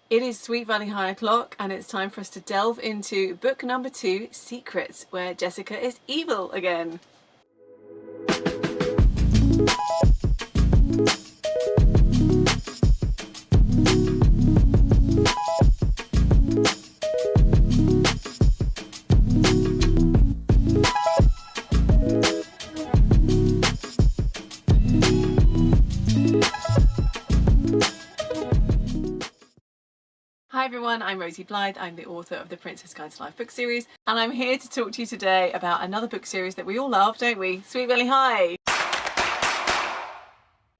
It is Sweet Valley High O'Clock, and it's time for us to delve into book number 2, Secrets, where Jessica is evil again. Hi everyone, I'm Rosie Blythe. I'm the author of the Princess Guide to Life book series, and I'm here to talk to you today about another book series that we all love, don't we? Sweet Valley High!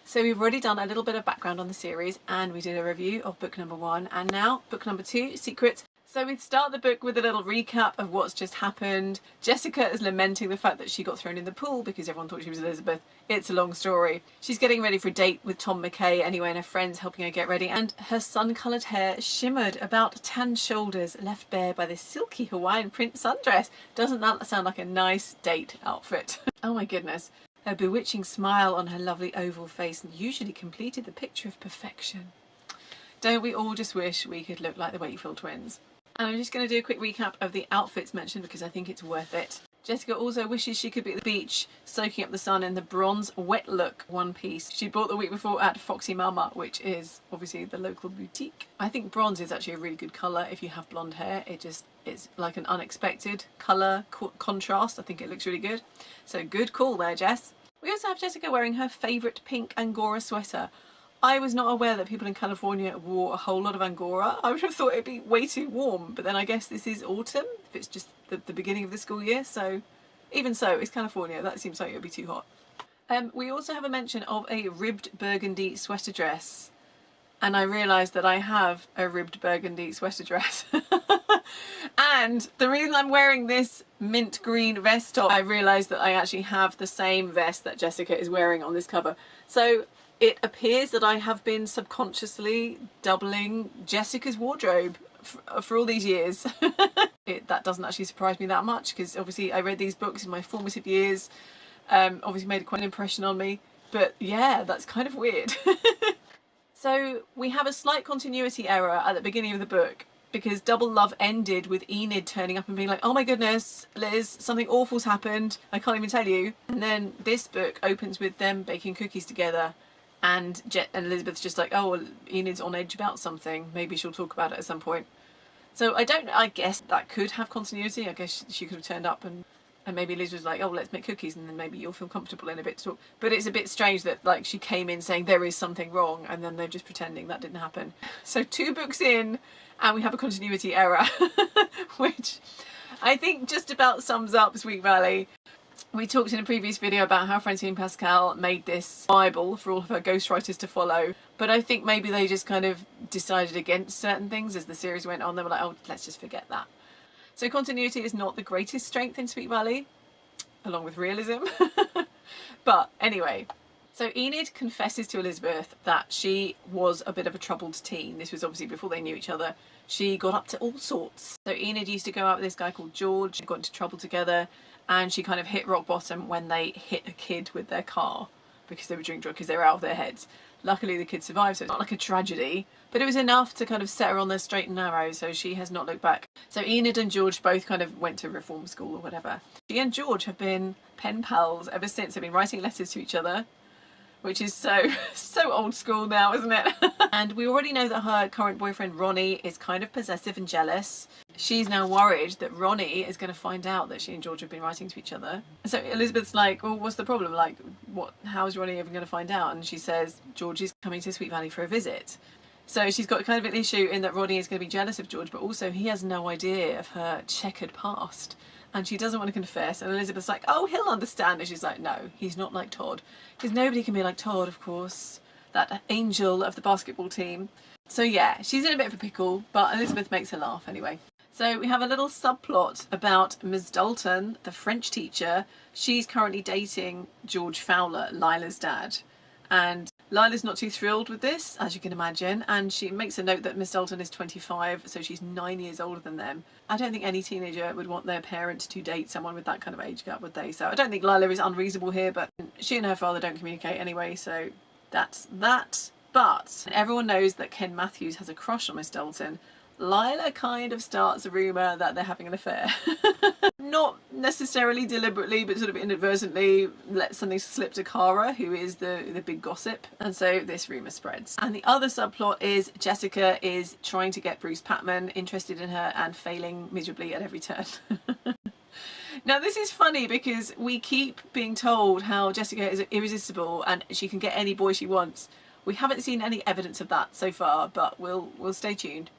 So we've already done a little bit of background on the series, and we did a review of book number 1, and now book number 2, Secrets. So we start the book with a little recap of what's just happened. Jessica is lamenting the fact that she got thrown in the pool because everyone thought she was Elizabeth. It's a long story. She's getting ready for a date with Tom McKay anyway, and her friends helping her get ready, and her sun-coloured hair shimmered about tanned shoulders left bare by this silky Hawaiian print sundress. Doesn't that sound like a nice date outfit? Oh my goodness. Her bewitching smile on her lovely oval face usually completed the picture of perfection. Don't we all just wish we could look like the Wakefield twins? And I'm just going to do a quick recap of the outfits mentioned because I think it's worth it. Jessica also wishes she could be at the beach soaking up the sun in the bronze wet look one piece she bought the week before at Foxy Mama, which is obviously the local boutique. I think bronze is actually a really good colour if you have blonde hair. It's like an unexpected colour contrast. I think it looks really good. So good call there, Jess. We also have Jessica wearing her favourite pink Angora sweater. I was not aware that people in California wore a whole lot of Angora. I would have thought it'd be way too warm, but then I guess this is autumn, if it's just the beginning of the school year, so even so, it's California, that seems like it would be too hot. We also have a mention of a ribbed burgundy sweater dress, and I realised that I have a ribbed burgundy sweater dress. And the reason I'm wearing this mint green vest top, I realised that I actually have the same vest that Jessica is wearing on this cover. So it appears that I have been subconsciously doubling Jessica's wardrobe for all these years. That doesn't actually surprise me that much because obviously I read these books in my formative years, obviously made quite an impression on me, but yeah, that's kind of weird. So we have a slight continuity error at the beginning of the book because Double Love ended with Enid turning up and being like, oh my goodness, Liz, something awful's happened, I can't even tell you. And then this book opens with them baking cookies together, and Elizabeth's just like, oh, well, Enid's on edge about something, maybe she'll talk about it at some point. So I guess that could have continuity. I guess she could have turned up and maybe Liz was like, oh, let's make cookies and then maybe you'll feel comfortable in a bit to talk. But it's a bit strange that like she came in saying there is something wrong and then they're just pretending that didn't happen. So 2 books in and we have a continuity error, which I think just about sums up Sweet Valley. We talked in a previous video about how Francine Pascal made this Bible for all of her ghostwriters to follow, but I think maybe they just kind of decided against certain things as the series went on. They were like, oh, let's just forget that. So continuity is not the greatest strength in Sweet Valley, along with realism. But anyway, so Enid confesses to Elizabeth that she was a bit of a troubled teen. This was obviously before they knew each other. She got up to all sorts. So Enid used to go out with this guy called George, got into trouble together, and she kind of hit rock bottom when they hit a kid with their car because they were drunk because they were out of their heads. Luckily the kid survived, so it's not like a tragedy, but it was enough to kind of set her on the straight and narrow, so she has not looked back. So Enid and George both kind of went to reform school or whatever. She and George have been pen pals ever since. They've been writing letters to each other, which is so old school now, isn't it? And we already know that her current boyfriend Ronnie is kind of possessive and jealous. She's now worried that Ronnie is going to find out that she and George have been writing to each other. So Elizabeth's like, well, what's the problem? Like, how is Ronnie even going to find out? And she says, George is coming to Sweet Valley for a visit. So she's got kind of an issue in that Ronnie is going to be jealous of George, but also he has no idea of her checkered past. And she doesn't want to confess. And Elizabeth's like, oh, he'll understand. And she's like, no, he's not like Todd. Because nobody can be like Todd, of course. That angel of the basketball team. So yeah, she's in a bit of a pickle, but Elizabeth makes her laugh anyway. So we have a little subplot about Ms. Dalton, the French teacher. She's currently dating George Fowler, Lila's dad. And Lila's not too thrilled with this, as you can imagine, and she makes a note that Miss Dalton is 25, so she's 9 years older than them. I don't think any teenager would want their parent to date someone with that kind of age gap, would they? So I don't think Lila is unreasonable here, but she and her father don't communicate anyway, so that's that. But everyone knows that Ken Matthews has a crush on Miss Dalton. Lila kind of starts a rumour that they're having an affair. Not necessarily deliberately, but sort of inadvertently lets something slip to Cara, who is the big gossip. And so this rumour spreads. And the other subplot is Jessica is trying to get Bruce Patman interested in her and failing miserably at every turn. Now this is funny because we keep being told how Jessica is irresistible and she can get any boy she wants. We haven't seen any evidence of that so far, but we'll stay tuned.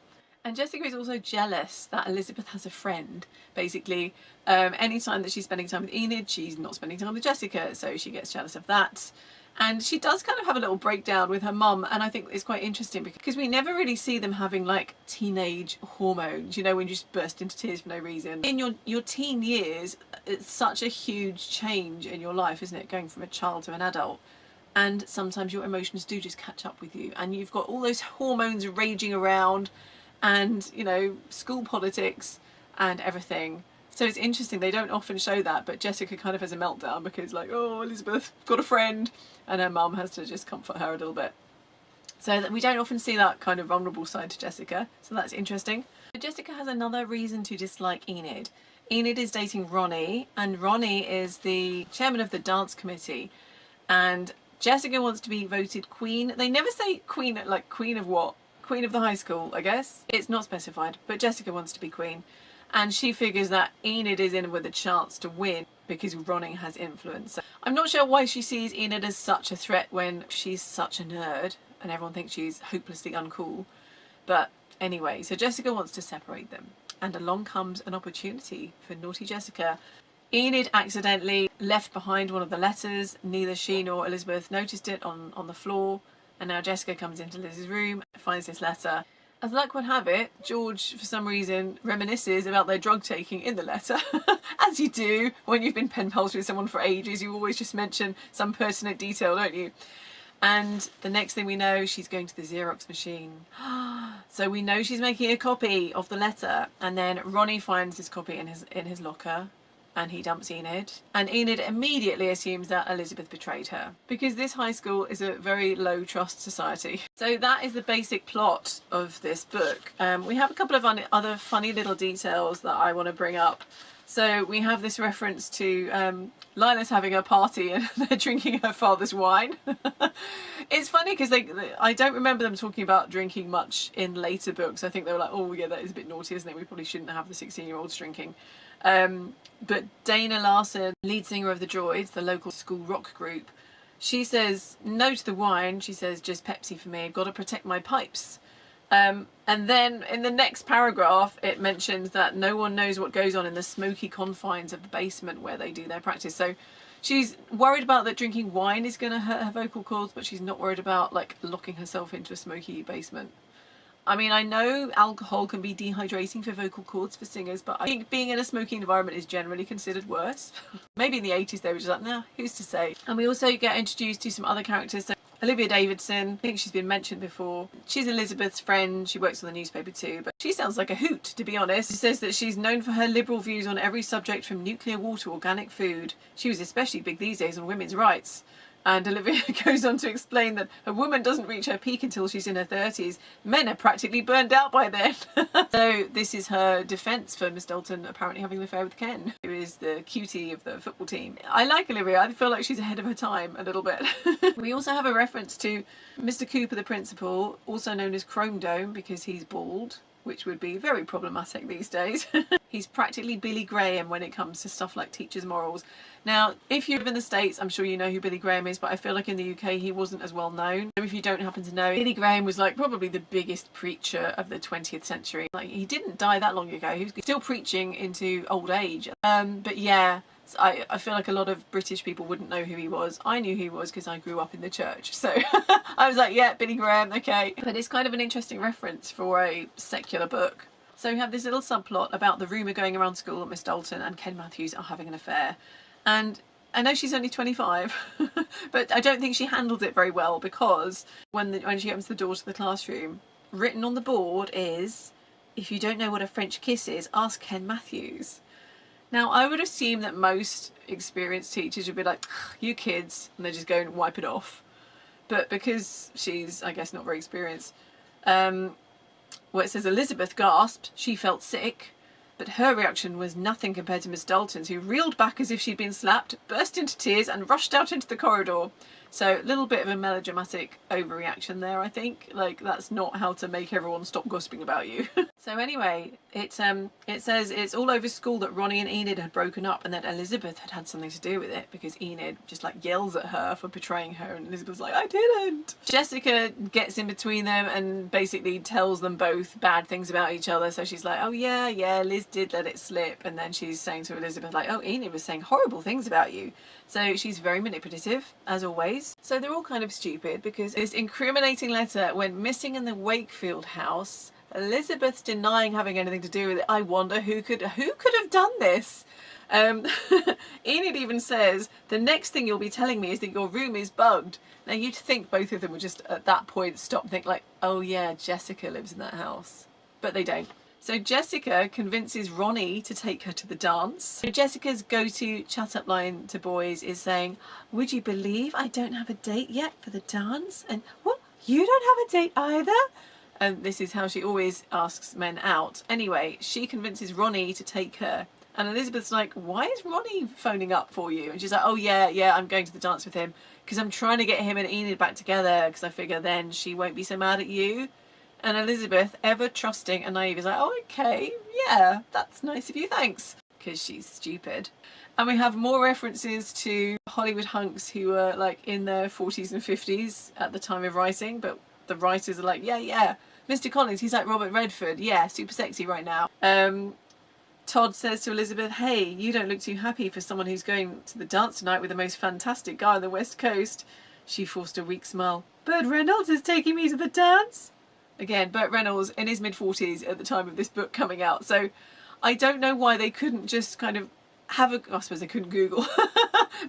And Jessica is also jealous that Elizabeth has a friend. Basically, any time that she's spending time with Enid, she's not spending time with Jessica, so she gets jealous of that. And she does kind of have a little breakdown with her mum, and I think it's quite interesting because we never really see them having like teenage hormones, you know, when you just burst into tears for no reason. In your teen years, it's such a huge change in your life, isn't it? Going from a child to an adult. And sometimes your emotions do just catch up with you, and you've got all those hormones raging around, and you know, school politics and everything. So it's interesting, they don't often show that, but Jessica kind of has a meltdown because like, oh, Elizabeth got a friend, and her mum has to just comfort her a little bit. So that we don't often see that kind of vulnerable side to Jessica, so that's interesting. But Jessica has another reason to dislike Enid. Enid is dating Ronnie, and Ronnie is the chairman of the dance committee, and Jessica wants to be voted queen. They never say queen, like queen of what? Queen of the high school, I guess. It's not specified, but Jessica wants to be queen. And she figures that Enid is in with a chance to win because Ronnie has influence. So I'm not sure why she sees Enid as such a threat when she's such a nerd and everyone thinks she's hopelessly uncool. But anyway, so Jessica wants to separate them. And along comes an opportunity for naughty Jessica. Enid accidentally left behind one of the letters. Neither she nor Elizabeth noticed it on the floor. And now Jessica comes into Liz's room, finds this letter. As luck would have it, George, for some reason, reminisces about their drug taking in the letter. As you do when you've been pen pals with someone for ages, you always just mention some pertinent detail, don't you? And the next thing we know, she's going to the Xerox machine. So we know she's making a copy of the letter. And then Ronnie finds this copy in his locker. And he dumps Enid. And Enid immediately assumes that Elizabeth betrayed her, because this high school is a very low trust society. So that is the basic plot of this book. We have a couple of other funny little details that I want to bring up. So we have this reference to Lila's having a party and they're drinking her father's wine. It's funny because I don't remember them talking about drinking much in later books. I think they were like, oh yeah, that is a bit naughty, isn't it? We probably shouldn't have the 16-year-olds drinking. But Dana Larson, lead singer of the Droids, the local school rock group, she says no to the wine. She says, just Pepsi for me, I've got to protect my pipes. And then in the next paragraph it mentions that no one knows what goes on in the smoky confines of the basement where they do their practice. So she's worried about that drinking wine is going to hurt her vocal cords, but she's not worried about like locking herself into a smoky basement. I mean, I know alcohol can be dehydrating for vocal cords for singers, but I think being in a smoky environment is generally considered worse. Maybe in the 80s they were just like, nah, who's to say? And we also get introduced to some other characters. So Olivia Davidson, I think she's been mentioned before. She's Elizabeth's friend. She works on the newspaper too, but she sounds like a hoot, to be honest. She says that she's known for her liberal views on every subject from nuclear war to organic food. She was especially big these days on women's rights. And Olivia goes on to explain that a woman doesn't reach her peak until she's in her 30s. Men are practically burned out by then. So this is her defence for Miss Dalton apparently having an affair with Ken, who is the cutie of the football team. I like Olivia. I feel like she's ahead of her time a little bit. We also have a reference to Mr. Cooper, the principal, also known as Chrome Dome because he's bald, which would be very problematic these days. He's practically Billy Graham when it comes to stuff like teachers' morals. Now, if you live in the States, I'm sure you know who Billy Graham is, but I feel like in the UK he wasn't as well known. If you don't happen to know, Billy Graham was like probably the biggest preacher of the 20th century. Like, he didn't die that long ago. He was still preaching into old age. But yeah, I feel like a lot of British people wouldn't know who he was. I knew who he was because I grew up in the church. So I was like, yeah, Billy Graham, okay. But it's kind of an interesting reference for a secular book. So we have this little subplot about the rumour going around school that Miss Dalton and Ken Matthews are having an affair. And I know she's only 25, but I don't think she handled it very well because when she opens the door to the classroom, written on the board is, if you don't know what a French kiss is, ask Ken Matthews. Now, I would assume that most experienced teachers would be like, you kids, and they just go and wipe it off. but because she's, I guess, not very experienced, well, it says Elizabeth gasped. She felt sick, but her reaction was nothing compared to Miss Dalton's, who reeled back as if she'd been slapped, burst into tears, and rushed out into the corridor. So a little bit of a melodramatic overreaction there, I think. Like, that's not how to make everyone stop gossiping about you. So anyway, it says it's all over school that Ronnie and Enid had broken up, and that Elizabeth had had something to do with it, because Enid just like yells at her for betraying her, and Elizabeth's like, I didn't. Jessica gets in between them and basically tells them both bad things about each other. So she's like, oh yeah, Liz did let it slip, and then she's saying to Elizabeth like, oh, Enid was saying horrible things about you. So she's very manipulative, as always. So they're all kind of stupid, because this incriminating letter went missing in the Wakefield house. Elizabeth's denying having anything to do with it. I wonder who could have done this. Enid even says, the next thing you'll be telling me is that your room is bugged. Now you'd think both of them would just at that point stop and think like, oh yeah, Jessica lives in that house. But they don't. So Jessica convinces Ronnie to take her to the dance. So Jessica's go-to chat-up line to boys is saying, would you believe I don't have a date yet for the dance? And what? You don't have a date either? And this is how she always asks men out. Anyway, she convinces Ronnie to take her. And Elizabeth's like, why is Ronnie phoning up for you? And she's like, oh yeah, I'm going to the dance with him because I'm trying to get him and Enid back together because I figure then she won't be so mad at you. And Elizabeth, ever trusting and naive, is like, oh, okay, yeah, that's nice of you, thanks. Because she's stupid. And we have more references to Hollywood hunks who were like in their 40s and 50s at the time of writing, but the writers are like, yeah, Mr. Collins, he's like Robert Redford, yeah, super sexy right now. Todd says to Elizabeth, hey, you don't look too happy for someone who's going to the dance tonight with the most fantastic guy on the West Coast. She forced a weak smile. Burt Reynolds is taking me to the dance. Again, Burt Reynolds in his mid-40s at the time of this book coming out. So I don't know why they couldn't just kind of have a... I suppose they couldn't Google.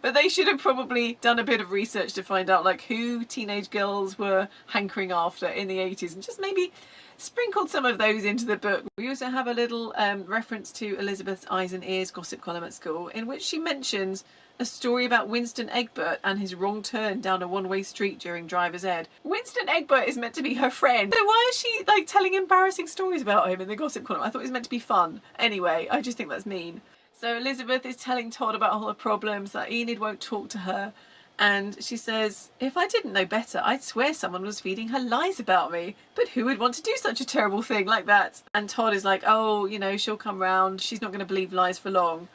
But they should have probably done a bit of research to find out like who teenage girls were hankering after in the 80s and just maybe sprinkled some of those into the book. We also have a little reference to Elizabeth's Eyes and Ears gossip column at school, in which she mentions a story about Winston Egbert and his wrong turn down a one-way street during driver's ed. Winston Egbert is meant to be her friend. So why is she like telling embarrassing stories about him in the gossip column? I thought it was meant to be fun. Anyway, I just think that's mean. So Elizabeth is telling Todd about all the problems, that Enid won't talk to her. And she says, if I didn't know better, I'd swear someone was feeding her lies about me. But who would want to do such a terrible thing like that? And Todd is like, oh, you know, she'll come round. She's not going to believe lies for long.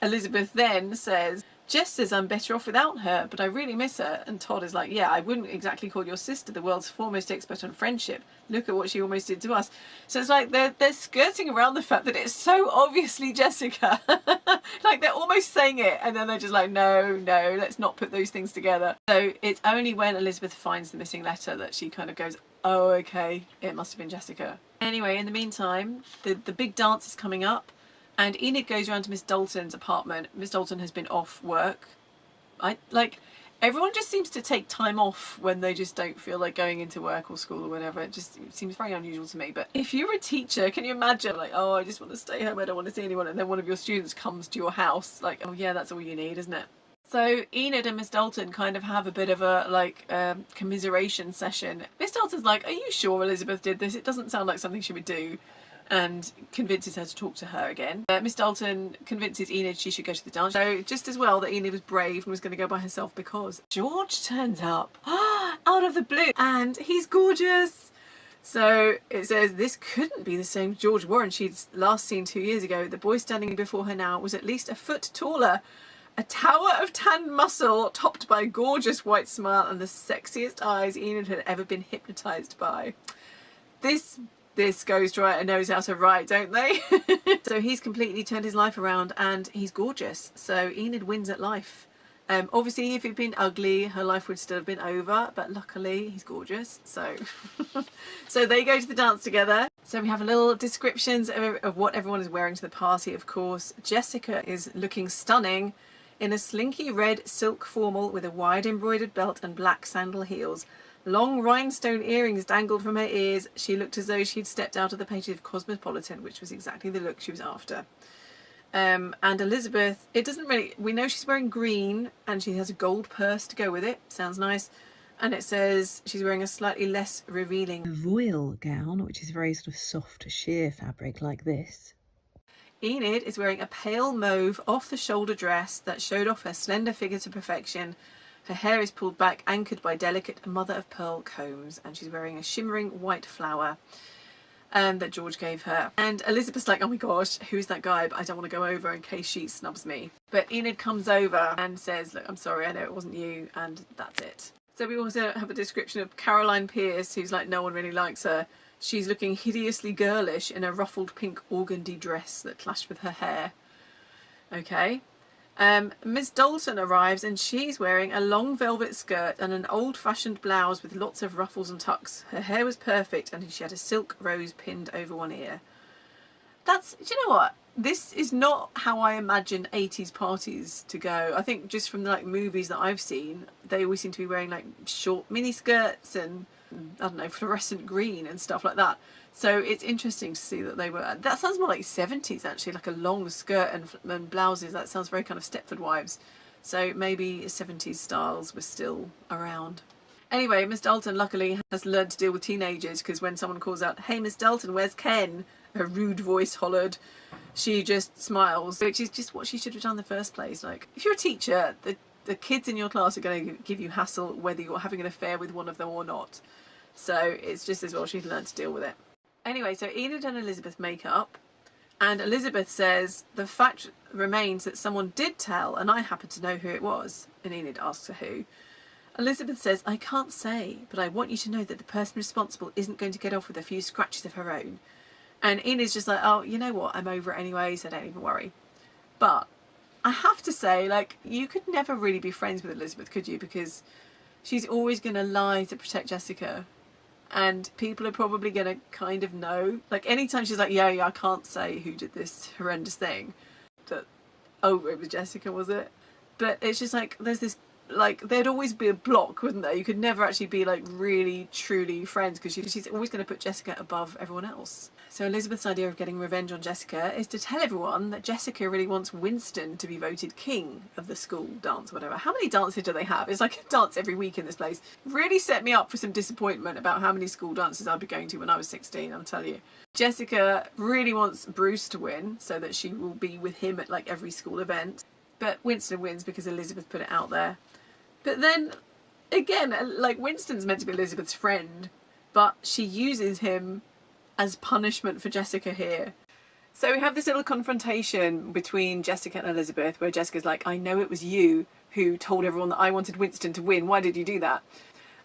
Elizabeth then says, Jess says I'm better off without her, but I really miss her. And Todd is like, yeah, I wouldn't exactly call your sister the world's foremost expert on friendship. Look at what she almost did to us. So it's like they're skirting around the fact that it's so obviously Jessica. Like they're almost saying it, and then they're just like, no, let's not put those things together. So it's only when Elizabeth finds the missing letter that she kind of goes, oh, okay, it must have been Jessica. Anyway, in the meantime, the big dance is coming up. And Enid goes around to Miss Dalton's apartment. Miss Dalton has been off work. Everyone just seems to take time off when they just don't feel like going into work or school or whatever. It seems very unusual to me. But if you're a teacher, can you imagine like, oh, I just want to stay home, I don't want to see anyone. And then one of your students comes to your house. Like, oh yeah, that's all you need, isn't it? So Enid and Miss Dalton kind of have a bit of a commiseration session. Miss Dalton's like, are you sure Elizabeth did this? It doesn't sound like something she would do. And convinces her to talk to her again. Miss Dalton convinces Enid she should go to the dance. So just as well that Enid was brave and was going to go by herself, because George turns up out of the blue and he's gorgeous. So it says this couldn't be the same George Warren she'd last seen 2 years ago. The boy standing before her now was at least a foot taller. A tower of tanned muscle topped by a gorgeous white smile and the sexiest eyes Enid had ever been hypnotised by. This ghostwriter knows how to write, don't they? So he's completely turned his life around and he's gorgeous. So Enid wins at life. Obviously, if he'd been ugly, her life would still have been over. But luckily, he's gorgeous. So, so they go to the dance together. So we have a little descriptions of what everyone is wearing to the party, of course. Jessica is looking stunning in a slinky red silk formal with a wide embroidered belt and black sandal heels. Long rhinestone earrings dangled from her ears. She looked as though she'd stepped out of the pages of Cosmopolitan, which was exactly the look she was after. And Elizabeth, we know she's wearing green and she has a gold purse to go with it. Sounds nice. And it says she's wearing a slightly less revealing voile gown, which is very sort of soft sheer fabric like this. Enid is wearing a pale mauve off-the-shoulder dress that showed off her slender figure to perfection. Her hair is pulled back, anchored by delicate mother-of-pearl combs, and she's wearing a shimmering white flower that George gave her. And Elizabeth's like, oh my gosh, who's that guy? But I don't want to go over in case she snubs me. But Enid comes over and says, look, I'm sorry, I know it wasn't you, and that's it. So we also have a description of Caroline Pierce, who's like, no one really likes her. She's looking hideously girlish in a ruffled pink organdy dress that clashed with her hair. Okay. Miss Dalton arrives and she's wearing a long velvet skirt and an old-fashioned blouse with lots of ruffles and tucks. Her hair was perfect and she had a silk rose pinned over one ear. Do you know what? This is not how I imagine 80s parties to go. I think just from the like movies that I've seen, they always seem to be wearing like short mini skirts and I don't know, fluorescent green and stuff like that. So it's interesting to see that they were, that sounds more like 70s actually, like a long skirt and blouses. That sounds very kind of Stepford Wives. So maybe 70s styles were still around. Anyway, Miss Dalton luckily has learned to deal with teenagers, because when someone calls out, hey Miss Dalton, where's Ken? A rude voice hollered. She just smiles, which is just what she should have done in the first place. Like, if you're a teacher, the kids in your class are going to give you hassle whether you're having an affair with one of them or not. So it's just as well she'd learned to deal with it. Anyway, so Enid and Elizabeth make up, and Elizabeth says the fact remains that someone did tell, and I happen to know who it was. And Enid asks her who. Elizabeth says, I can't say, but I want you to know that the person responsible isn't going to get off with a few scratches of her own. And Enid's just like, oh, you know what, I'm over it anyway, so don't even worry. But I have to say, like, you could never really be friends with Elizabeth, could you? Because she's always going to lie to protect Jessica. And people are probably going to kind of know. Like, anytime she's like, yeah, I can't say who did this horrendous thing. That, oh, it was Jessica, was it? But it's just like, there's this, like, there'd always be a block, wouldn't there? You could never actually be, like, really, truly friends, because she's always going to put Jessica above everyone else. So Elizabeth's idea of getting revenge on Jessica is to tell everyone that Jessica really wants Winston to be voted king of the school dance or whatever. How many dances do they have? It's like a dance every week in this place. Really set me up for some disappointment about how many school dances I'd be going to when I was 16, I'll tell you. Jessica really wants Bruce to win so that she will be with him at like every school event. But Winston wins because Elizabeth put it out there. But then, again, like, Winston's meant to be Elizabeth's friend, but she uses him as punishment for Jessica here. So we have this little confrontation between Jessica and Elizabeth, where Jessica's like, I know it was you who told everyone that I wanted Winston to win. Why did you do that?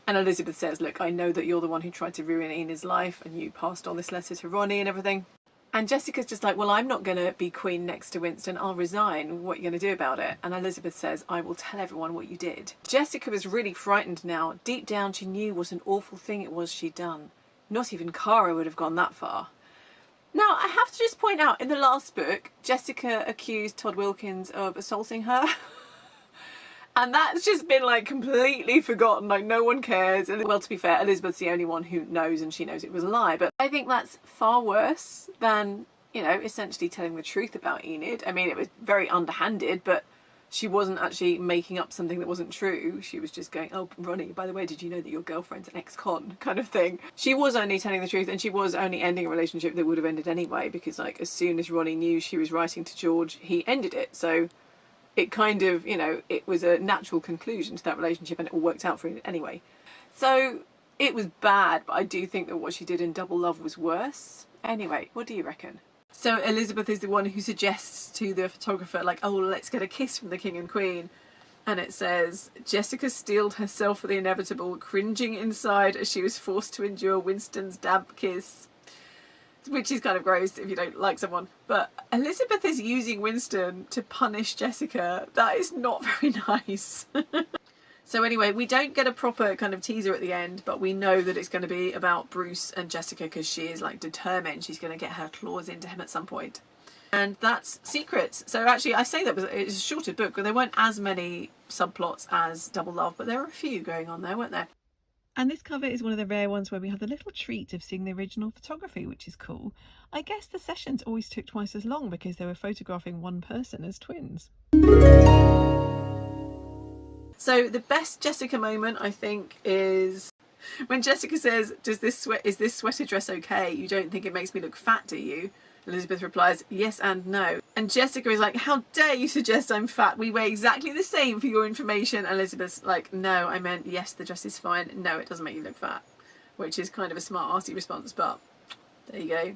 And Elizabeth says, look, I know that you're the one who tried to ruin Enid's life, and you passed on this letter to Ronnie and everything. And Jessica's just like, well, I'm not going to be queen next to Winston. I'll resign. What are you going to do about it? And Elizabeth says, I will tell everyone what you did. Jessica was really frightened now. Deep down, she knew what an awful thing it was she'd done. Not even Cara would have gone that far. Now, I have to just point out, in the last book, Jessica accused Todd Wilkins of assaulting her. And that's just been, like, completely forgotten. Like, no one cares. And, well, to be fair, Elizabeth's the only one who knows, and she knows it was a lie. But I think that's far worse than, you know, essentially telling the truth about Enid. I mean, it was very underhanded, but she wasn't actually making up something that wasn't true. She was just going, oh, Ronnie, by the way, did you know that your girlfriend's an ex-con, kind of thing. She was only telling the truth, and she was only ending a relationship that would have ended anyway, because, like, as soon as Ronnie knew she was writing to George, he ended it. So it kind of, you know, it was a natural conclusion to that relationship, and it all worked out for it anyway. So it was bad, but I do think that what she did in Double Love was worse. Anyway, what do you reckon? So Elizabeth is the one who suggests to the photographer, like, oh, let's get a kiss from the king and queen. And it says, Jessica steeled herself for the inevitable, cringing inside as she was forced to endure Winston's damp kiss. Which is kind of gross if you don't like someone. But Elizabeth is using Winston to punish Jessica. That is not very nice. So anyway, we don't get a proper kind of teaser at the end, but we know that it's going to be about Bruce and Jessica, because she is, like, determined she's going to get her claws into him at some point. And that's Secrets. So actually, I say that it's a shorter book, but there weren't as many subplots as Double Love, but there were a few going on there, weren't there? And this cover is one of the rare ones where we have the little treat of seeing the original photography, which is cool. I guess the sessions always took twice as long because they were photographing one person as twins. So the best Jessica moment, I think, is when Jessica says, is this sweater dress okay? You don't think it makes me look fat, do you? Elizabeth replies, yes and no. And Jessica is like, how dare you suggest I'm fat? We weigh exactly the same for your information. And Elizabeth's like, no, I meant, yes, the dress is fine. No, it doesn't make you look fat. Which is kind of a smart arsey response, but there you go.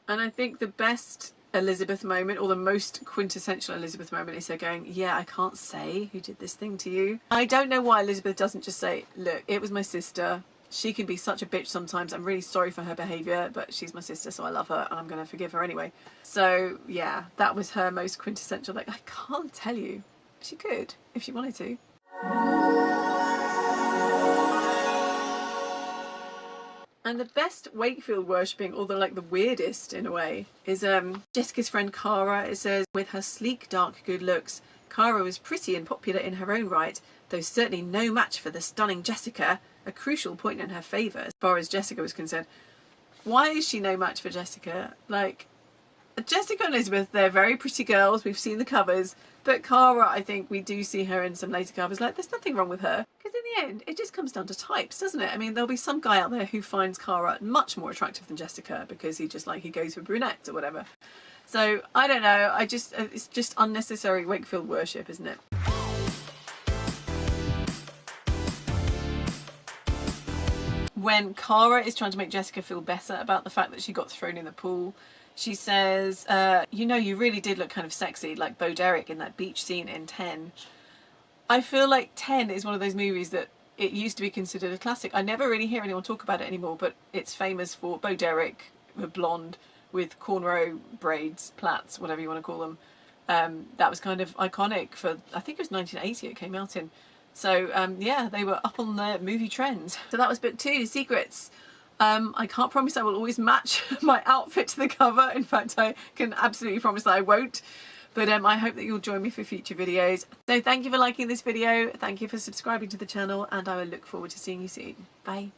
And I think the best Elizabeth moment, or the most quintessential Elizabeth moment, is her going, yeah, I can't say who did this thing to you. I don't know why Elizabeth doesn't just say, look, it was my sister. She can be such a bitch sometimes. I'm really sorry for her behaviour, but she's my sister, so I love her and I'm going to forgive her anyway. So yeah, that was her most quintessential, like, I can't tell you. She could, if she wanted to. And the best Wakefield worshipping, or the weirdest in a way, is Jessica's friend Cara. It says, with her sleek, dark, good looks, Cara was pretty and popular in her own right, though certainly no match for the stunning Jessica, a crucial point in her favour as far as Jessica was concerned. Why is she no match for Jessica? Like, Jessica and Elizabeth, they're very pretty girls. We've seen the covers. But Cara, I think we do see her in some later covers. Like, there's nothing wrong with her. Because in the end, it just comes down to types, doesn't it? I mean, there'll be some guy out there who finds Cara much more attractive than Jessica because he goes for brunettes or whatever. So, I don't know. It's just unnecessary Wakefield worship, isn't it? When Cara is trying to make Jessica feel better about the fact that she got thrown in the pool, she says, you know, you really did look kind of sexy, like Bo Derek in that beach scene in 10. I feel like 10 is one of those movies that it used to be considered a classic. I never really hear anyone talk about it anymore, but it's famous for Bo Derek, the blonde with cornrow braids, plaits, whatever you want to call them. That was kind of iconic for, I think it was 1980 it came out in. So yeah, they were up on the movie trends. So that was book 2, Secrets. I can't promise I will always match my outfit to the cover. In fact, I can absolutely promise that I won't. But I hope that you'll join me for future videos. So thank you for liking this video. Thank you for subscribing to the channel, and I will look forward to seeing you soon. Bye.